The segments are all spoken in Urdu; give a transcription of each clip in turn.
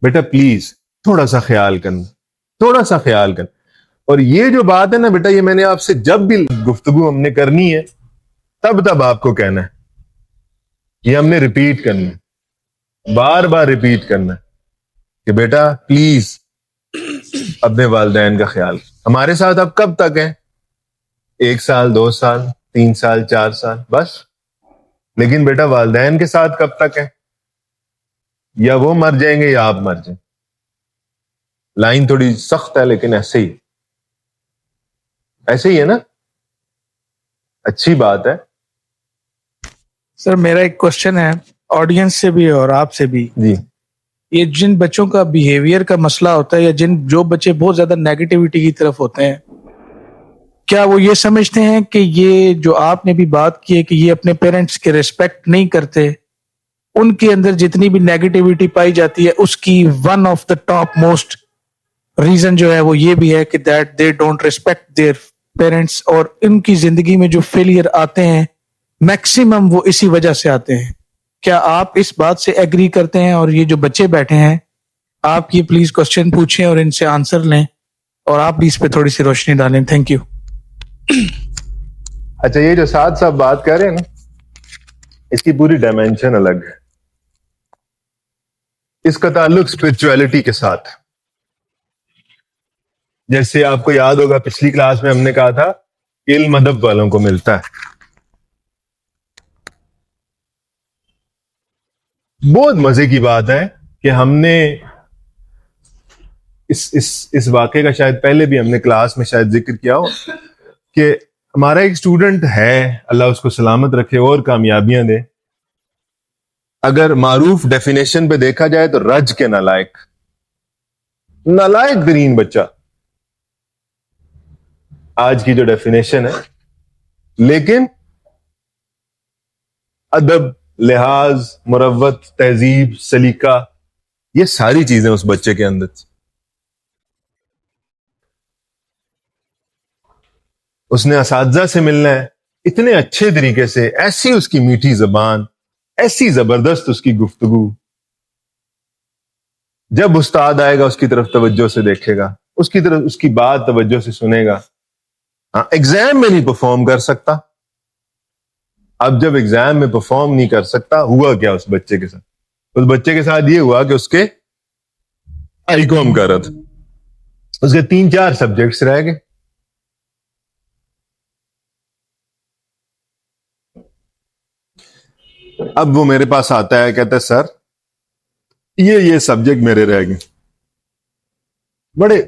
بیٹا پلیز تھوڑا سا خیال کرنا، تھوڑا سا خیال کرنا. اور یہ جو بات ہے نا بیٹا، یہ میں نے آپ سے جب بھی گفتگو ہم نے کرنی ہے تب آپ کو کہنا ہے، یہ ہم نے ریپیٹ کرنا ہے، بار بار ریپیٹ کرنا ہے کہ بیٹا پلیز اپنے والدین کا خیال. ہمارے ساتھ اب کب تک ہے؟ 1 سال، 2 سال، 3 سال، 4 سال بس. لیکن بیٹا والدین کے ساتھ کب تک ہے؟ یا وہ مر جائیں گے یا آپ مر جائیں. لائن تھوڑی سخت ہے لیکن ایسے ہی ہے نا. اچھی بات ہے. سر میرا ایک کوشچن ہے آڈینس سے بھی اور آپ سے بھی. جی یہ جن بچوں کا بیہیویئر کا مسئلہ ہوتا ہے یا جو بچے بہت زیادہ نیگیٹیوٹی کی طرف ہوتے ہیں، کیا وہ یہ سمجھتے ہیں کہ یہ جو آپ نے بھی بات کی ہے کہ یہ اپنے پیرنٹس کے ریسپیکٹ نہیں کرتے؟ ان کے اندر جتنی بھی نیگیٹیوٹی پائی جاتی ہے اس کی one of the top most reason جو ہے وہ یہ بھی ہے کہ that they don't respect their parents, اور ان کی زندگی میں جو فیلئر آتے ہیں میکسیمم وہ اسی وجہ سے آتے ہیں. کیا آپ اس بات سے ایگری کرتے ہیں؟ اور یہ جو بچے بیٹھے ہیں آپ یہ پلیز کوشچن پوچھیں اور ان سے آنسر لیں، اور آپ بھی اس پہ تھوڑی سی روشنی ڈالیں. Thank you. اچھا، یہ جو ساتھ صاحب بات کر رہے ہیں نا، اس کی پوری ڈائمینشن الگ ہے. اس کا تعلق اسپرچویلٹی کے ساتھ. جیسے آپ کو یاد ہوگا پچھلی کلاس میں ہم نے کہا تھا علم ادب والوں کو ملتا ہے. بہت مزے کی بات ہے کہ ہم نے اس واقعے کا شاید پہلے بھی ہم نے کلاس میں شاید ذکر کیا ہو کہ ہمارا ایک اسٹوڈنٹ ہے، اللہ اس کو سلامت رکھے اور کامیابیاں دے. اگر معروف ڈیفینیشن پہ دیکھا جائے تو رج کے نالائق ترین بچہ آج کی جو ڈیفینیشن ہے. لیکن ادب، لحاظ، مروت، تہذیب، سلیقہ، یہ ساری چیزیں اس بچے کے اندر. اس نے اساتذہ سے ملنا ہے اتنے اچھے طریقے سے، ایسی اس کی میٹھی زبان، ایسی زبردست اس کی گفتگو. جب استاد آئے گا اس کی طرف توجہ سے دیکھے گا، اس کی طرف اس کی بات توجہ سے سنے گا. ہاں، ایگزام میں نہیں پرفارم کر سکتا. اب جب ایگزام میں پرفارم نہیں کر سکتا، ہوا کیا اس بچے کے ساتھ؟ اس بچے کے ساتھ یہ ہوا کہ اس کے آئی کام کر رہا تھا، اس کے 3-4 سبجیکٹس رہ گئے. اب وہ میرے پاس آتا ہے، کہتا ہے سر یہ سبجیکٹ میرے رہ گئے. بڑے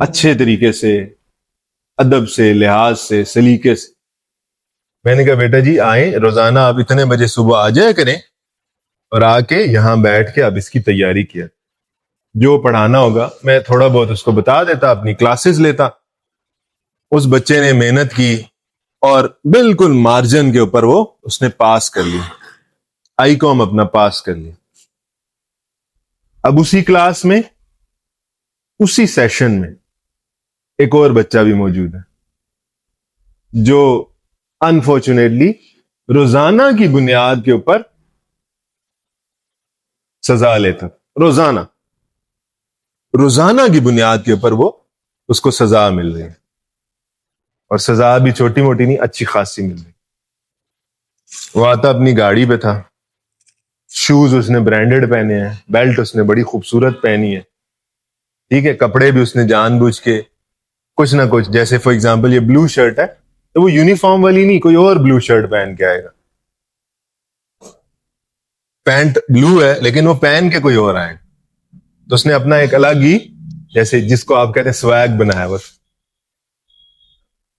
اچھے طریقے سے، ادب سے، لحاظ سے، سلیقے سے. میں نے کہا بیٹا جی آئیں، روزانہ آپ اتنے بجے صبح آ جایا کریں اور آ کے یہاں بیٹھ کے اب اس کی تیاری کیا. جو پڑھانا ہوگا میں تھوڑا بہت اس کو بتا دیتا، اپنی کلاسز لیتا. اس بچے نے محنت کی اور بالکل مارجن کے اوپر وہ اس نے پاس کر لیا، آئی کام اپنا پاس کر لیا. اب اسی کلاس میں، اسی سیشن میں ایک اور بچہ بھی موجود ہے جو انفارچونیٹلی روزانہ کی بنیاد کے اوپر سزا لیتا. روزانہ کی بنیاد کے اوپر وہ اس کو سزا مل رہی ہے، اور سزا بھی چھوٹی موٹی نہیں، اچھی خاصی مل رہی. وہ آتا اپنی گاڑی پہ تھا، شوز اس نے برانڈڈ پہنے ہیں، بیلٹ اس نے بڑی خوبصورت پہنی ہے، ٹھیک ہے، کپڑے بھی اس نے جان بوجھ کے کچھ نہ کچھ، جیسے فار ایگزامپل یہ بلو شرٹ ہے تو وہ یونیفارم والی نہیں، کوئی اور بلو شرٹ پہن کے آئے گا. پینٹ بلو ہے لیکن وہ پہن کے کوئی اور آئے گا. تو اس نے اپنا ایک الگ ہی، جیسے جس کو آپ کہتے ہیں سویگ بنایا بس.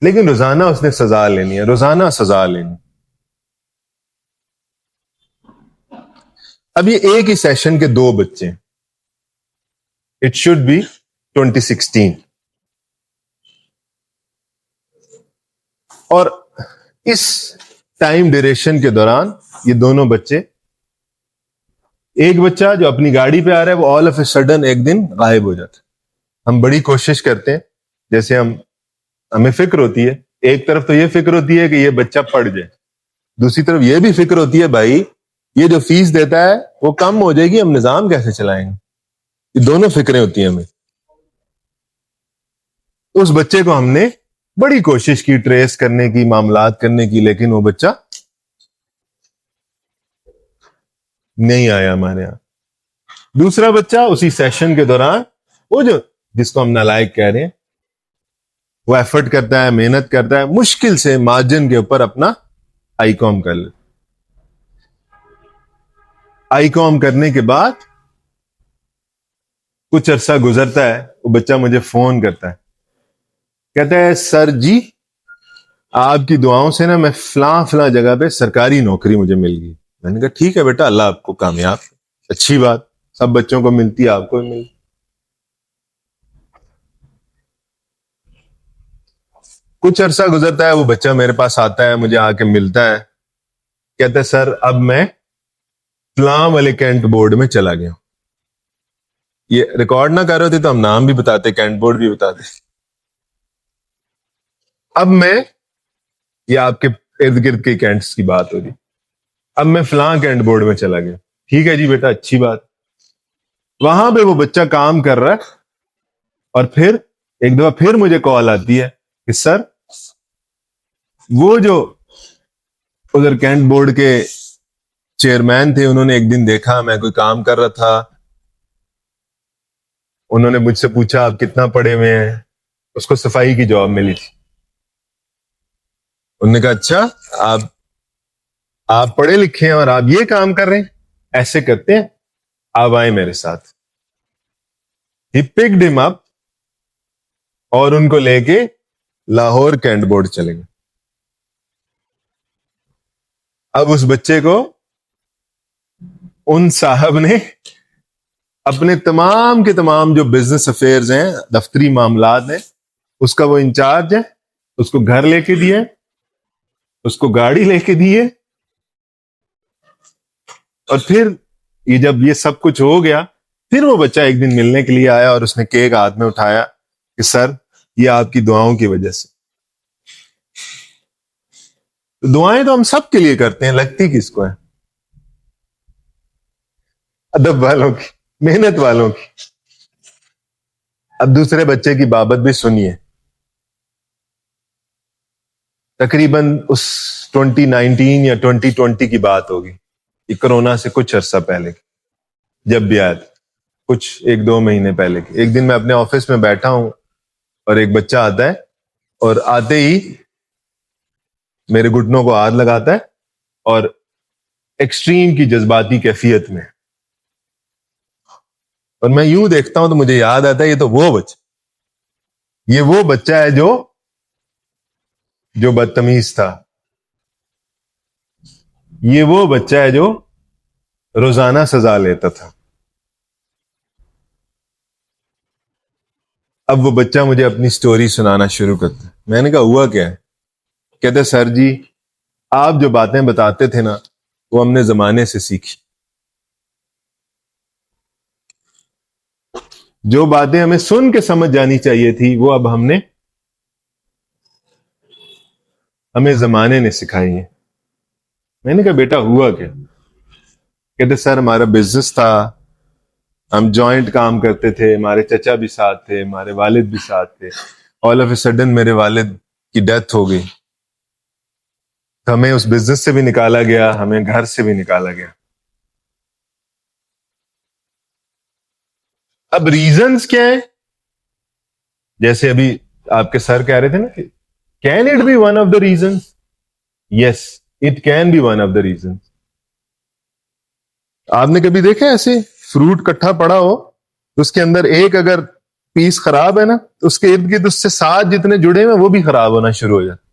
لیکن روزانہ اس نے سزا لینی ہے، روزانہ سزا لینی. اب یہ ایک ہی سیشن کے 2 بچے، اٹ شوڈ بی 2016. اور اس ٹائم ڈیوریشن کے دوران یہ دونوں بچے، ایک بچہ جو اپنی گاڑی پہ آ رہا ہے وہ آل آف اے سڈن ایک دن غائب ہو جاتا ہے. ہم بڑی کوشش کرتے ہیں، جیسے ہمیں فکر ہوتی ہے، ایک طرف تو یہ فکر ہوتی ہے کہ یہ بچہ پڑھ جائے، دوسری طرف یہ بھی فکر ہوتی ہے بھائی یہ جو فیس دیتا ہے وہ کم ہو جائے گی, ہم نظام کیسے چلائیں گے؟ یہ دونوں فکریں ہوتی ہیں ہمیں. اس بچے کو ہم نے بڑی کوشش کی ٹریس کرنے کی, معاملات کرنے کی, لیکن وہ بچہ نہیں آیا ہمارے یہاں. دوسرا بچہ اسی سیشن کے دوران, وہ جو جس کو ہم نالائق کہہ رہے ہیں, وہ ایفرٹ کرتا ہے, محنت کرتا ہے, مشکل سے مارجن کے اوپر اپنا آئی کام کر لے. آئی کام کرنے کے بعد کچھ عرصہ گزرتا ہے, وہ بچہ مجھے فون کرتا ہے, کہتا ہے سر جی آپ کی دعاؤں سے نا میں فلاں جگہ پہ سرکاری نوکری مجھے مل گئی. میں نے کہا ٹھیک ہے بیٹا, اللہ آپ کو کامیاب, اچھی بات, سب بچوں کو ملتی ہے, آپ کو بھی ملی. کچھ عرصہ گزرتا ہے, وہ بچہ میرے پاس آتا ہے, مجھے آ کے ملتا ہے, کہتا ہے سر اب میں فلاں والے کینٹ بورڈ میں چلا گیا. یہ ریکارڈ نہ کر رہے تھے تو ہم نام بھی بتاتے, کینٹ بورڈ بھی بتاتے. اب میں, یہ آپ کے ارد گرد کے کینٹس کی بات ہو رہی, اب میں فلاں کینٹ بورڈ میں چلا گیا. ٹھیک ہے جی بیٹا, اچھی بات. وہاں پہ وہ بچہ کام کر رہا ہے, اور پھر ایک دفعہ پھر مجھے کال آتی ہے کہ سر وہ جو ادھر کینٹ بورڈ کے چیئرمین تھے, انہوں نے ایک دن دیکھا میں کوئی کام کر رہا تھا, انہوں نے مجھ سے پوچھا آپ کتنا پڑھے ہوئے ہیں. اس کو صفائی کی جاب ملی تھی. انہوں نے کہا اچھا آپ پڑھے لکھے ہیں اور آپ یہ کام کر رہے ہیں, ایسے کرتے ہیں, آپ آئیں میرے ساتھ. ہی پکڈ ہم اپ اور ان کو لے کے لاہور کینٹ بورڈ چلے گئے. اب اس بچے کو ان صاحب نے اپنے تمام کے تمام جو بزنس افیئرز ہیں, دفتری معاملات ہیں, اس کا وہ انچارج ہے. اس کو گھر لے کے دیے, اس کو گاڑی لے کے دیے, اور پھر یہ جب یہ سب کچھ ہو گیا, پھر وہ بچہ ایک دن ملنے کے لیے آیا اور اس نے کیک ہاتھ میں اٹھایا کہ سر یہ آپ کی دعاؤں کی وجہ سے. دعائیں تو ہم سب کے لیے کرتے ہیں, لگتی کس کو ہے؟ ادب والوں کی, محنت والوں کی. اب دوسرے بچے کی بابت بھی سنیے. تقریباً اس 2019 یا 2020 کی بات ہوگی, یہ کرونا سے کچھ عرصہ پہلے کی, جب بھی آیا تھا, کچھ 1-2 مہینے پہلے کی. ایک دن میں اپنے آفس میں بیٹھا ہوں اور ایک بچہ آتا ہے, اور آتے ہی میرے گھٹنوں کو ہاتھ لگاتا ہے, اور ایکسٹریم کی جذباتی کیفیت میں, اور میں یوں دیکھتا ہوں تو مجھے یاد آتا ہے یہ تو وہ بچہ ہے جو بدتمیز تھا. یہ وہ بچہ ہے جو روزانہ سزا لیتا تھا. اب وہ بچہ مجھے اپنی سٹوری سنانا شروع کرتا ہے. میں نے کہا ہوا کیا ہے؟ کہتے سر جی آپ جو باتیں بتاتے تھے نا وہ ہم نے زمانے سے سیکھی. جو باتیں ہمیں سن کے سمجھ جانی چاہیے تھی وہ اب ہمیں زمانے نے سکھائی ہیں. میں نے کہا بیٹا ہوا کیا؟ کہتے سر ہمارا بزنس تھا, ہم جوائنٹ کام کرتے تھے, ہمارے چچا بھی ساتھ تھے, ہمارے والد بھی ساتھ تھے. آل آف اے سڈن میرے والد کی ڈیتھ ہو گئی, ہمیں اس بزنس سے بھی نکالا گیا, ہمیں گھر سے بھی نکالا گیا. اب ریزنز کیا ہیں؟ جیسے ابھی آپ کے سر کہہ رہے تھے نا کہ can it be one of the reasons? Yes it can be one of the reasons. آپ نے کبھی دیکھا ایسے فروٹ کٹھا پڑا ہو تو اس کے اندر ایک اگر پیس خراب ہے نا تو اس کے ارد گرد اس سے 7 جتنے جڑے ہوئے وہ بھی خراب ہونا شروع ہو جاتے.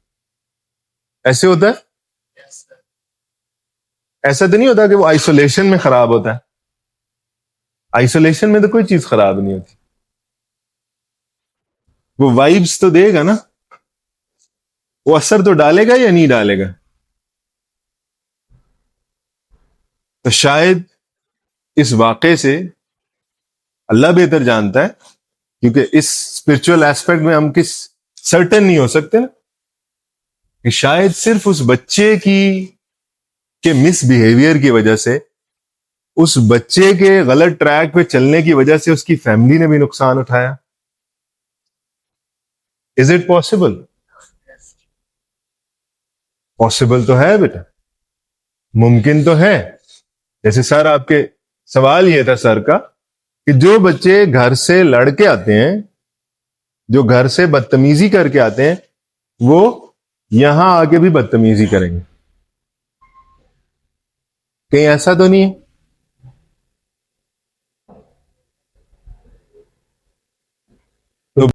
ایسے ہوتا ہے؟ ایسا تو نہیں ہوتا کہ وہ آئسولیشن میں خراب ہوتا ہے. آئسولیشن میں تو کوئی چیز خراب نہیں ہوتی, وہ وائبس تو دے گا نا, وہ اثر تو ڈالے گا یا نہیں ڈالے گا. تو شاید اس واقعے سے اللہ بہتر جانتا ہے, کیونکہ اس اسپرچل ایسپیکٹ میں ہم کس سرٹن نہیں ہو سکتے نا, کہ شاید صرف اس بچے کی کے مس بیہیویئر کی وجہ سے اس بچے کے غلط ٹریک پہ چلنے کی وجہ سے اس کی فیملی نے بھی نقصان اٹھایا؟ Is it possible? پاسبل تو ہے بیٹا، ممکن تو ہے. جیسے سر آپ کے سوال یہ تھا سر کا کہ جو بچے گھر سے لڑ کے آتے ہیں، جو گھر سے بدتمیزی کر کے آتے ہیں، وہ یہاں آ کے بھی بدتمیزی کریں گے. کہیں ایسا تو نہیں ہے؟